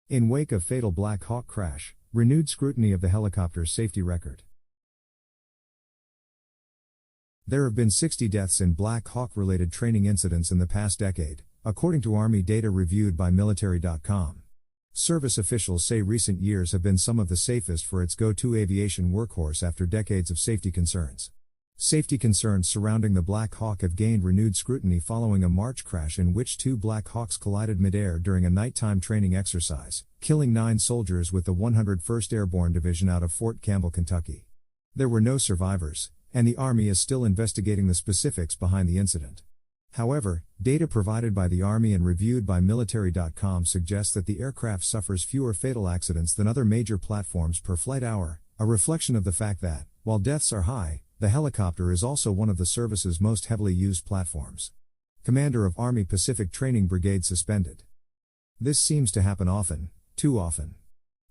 In wake of fatal Black Hawk crash, renewed scrutiny of the helicopter's safety record. There have been 60 deaths in Black Hawk-related training incidents in the past decade, according to Army data reviewed by Military.com. Service officials say recent years have been some of the safest for its go-to aviation workhorse after decades of safety concerns. Safety concerns surrounding the Black Hawk have gained renewed scrutiny following a March crash in which two Black Hawks collided mid-air during a nighttime training exercise, killing 9 soldiers with the 101st Airborne Division out of Fort Campbell, Kentucky. There were no survivors, and the Army is still investigating the specifics behind the incident. However, data provided by the Army and reviewed by Military.com suggests that the aircraft suffers fewer fatal accidents than other major platforms per flight hour, a reflection of the fact that, while deaths are high, the helicopter is also one of the service's most heavily used platforms. Commander of Army Pacific Training Brigade suspended. This seems to happen often, too often.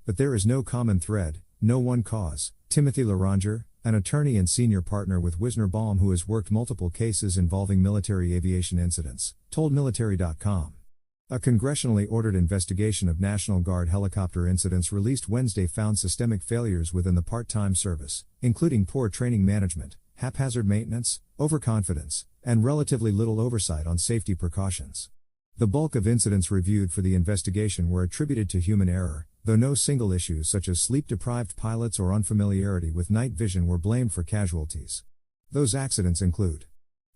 But there is no common thread, no one cause. Timothy Laranger, an attorney and senior partner with Wisner Baum who has worked multiple cases involving military aviation incidents, told Military.com. A congressionally ordered investigation of National Guard helicopter incidents released Wednesday found systemic failures within the part-time service, including poor training management, haphazard maintenance, overconfidence, and relatively little oversight on safety precautions. The bulk of incidents reviewed for the investigation were attributed to human error, though no single issues such as sleep-deprived pilots or unfamiliarity with night vision were blamed for casualties. Those accidents include: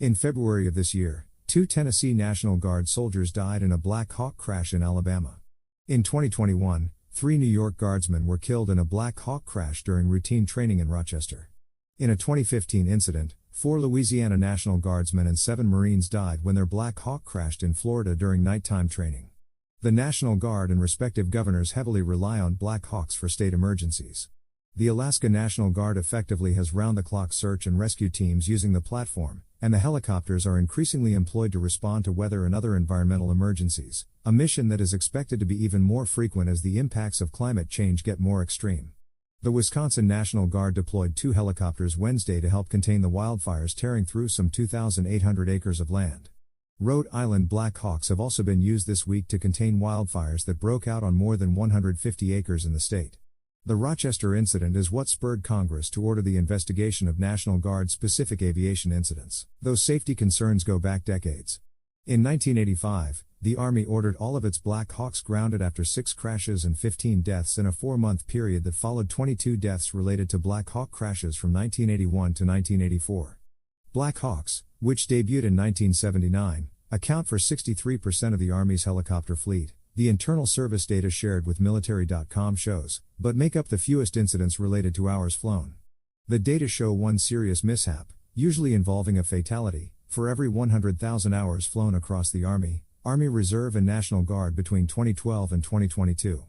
in February of this year, 2 Tennessee National Guard soldiers died in a Black Hawk crash in Alabama. In 2021, 3 New York Guardsmen were killed in a Black Hawk crash during routine training in Rochester. In a 2015 incident, 4 Louisiana National Guardsmen and 7 Marines died when their Black Hawk crashed in Florida during nighttime training. The National Guard and respective governors heavily rely on Black Hawks for state emergencies. The Alaska National Guard effectively has round-the-clock search and rescue teams using the platform, and the helicopters are increasingly employed to respond to weather and other environmental emergencies, a mission that is expected to be even more frequent as the impacts of climate change get more extreme. The Wisconsin National Guard deployed 2 helicopters Wednesday to help contain the wildfires tearing through some 2,800 acres of land. Rhode Island Black Hawks have also been used this week to contain wildfires that broke out on more than 150 acres in the state. The Rochester incident is what spurred Congress to order the investigation of National Guard-specific aviation incidents, though safety concerns go back decades. In 1985, the Army ordered all of its Black Hawks grounded after 6 crashes and 15 deaths in a 4-month period that followed 22 deaths related to Black Hawk crashes from 1981 to 1984. Black Hawks, which debuted in 1979, account for 63% of the Army's helicopter fleet, the internal service data shared with Military.com shows, but make up the fewest incidents related to hours flown. The data show one serious mishap, usually involving a fatality, for every 100,000 hours flown across the Army, Army Reserve and National Guard between 2012 and 2022.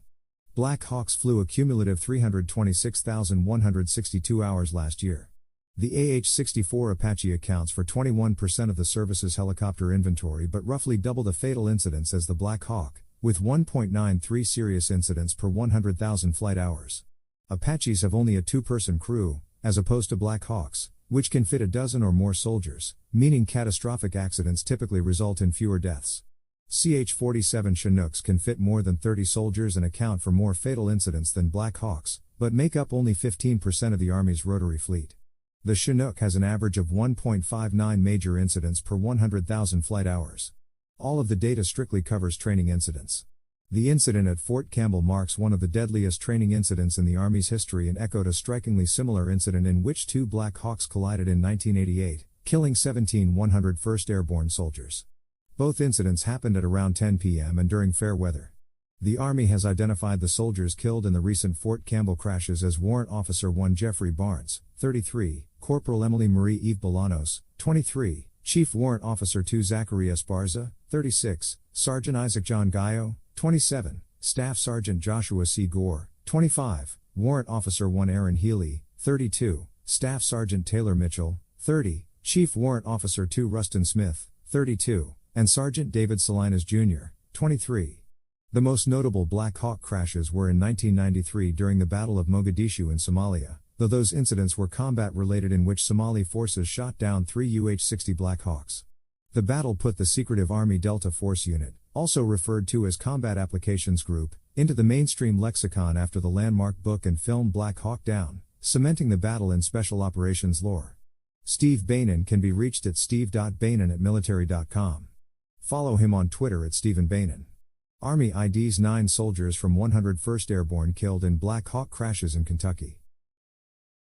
Black Hawks flew a cumulative 326,162 hours last year. The AH-64 Apache accounts for 21% of the service's helicopter inventory but roughly double the fatal incidents as the Black Hawk, with 1.93 serious incidents per 100,000 flight hours. Apaches have only a 2-person crew, as opposed to Black Hawks, which can fit a dozen or more soldiers, meaning catastrophic accidents typically result in fewer deaths. CH-47 Chinooks can fit more than 30 soldiers and account for more fatal incidents than Black Hawks, but make up only 15% of the Army's rotary fleet. The Chinook has an average of 1.59 major incidents per 100,000 flight hours. All of the data strictly covers training incidents. The incident at Fort Campbell marks one of the deadliest training incidents in the Army's history and echoed a strikingly similar incident in which 2 Black Hawks collided in 1988, killing 17 101st Airborne soldiers. Both incidents happened at around 10 p.m. and during fair weather. The Army has identified the soldiers killed in the recent Fort Campbell crashes as Warrant Officer 1 Jeffrey Barnes, 33, Corporal Emily Marie Eve Bolanos, 23, Chief Warrant Officer 2 Zachary Esparza, 36, Sergeant Isaac John Gallo, 27, Staff Sergeant Joshua C. Gore, 25, Warrant Officer 1 Aaron Healy, 32, Staff Sergeant Taylor Mitchell, 30, Chief Warrant Officer 2 Rustin Smith, 32, and Sergeant David Salinas Jr., 23. The most notable Black Hawk crashes were in 1993 during the Battle of Mogadishu in Somalia, though those incidents were combat-related in which Somali forces shot down 3 UH-60 Black Hawks. The battle put the secretive Army Delta Force Unit, also referred to as Combat Applications Group, into the mainstream lexicon after the landmark book and film Black Hawk Down, cementing the battle in special operations lore. Steve Beynon can be reached at steve.beynon@military.com. Follow him on Twitter at Stephen Beynon. Army IDs 9 soldiers from 101st Airborne killed in Black Hawk crashes in Kentucky.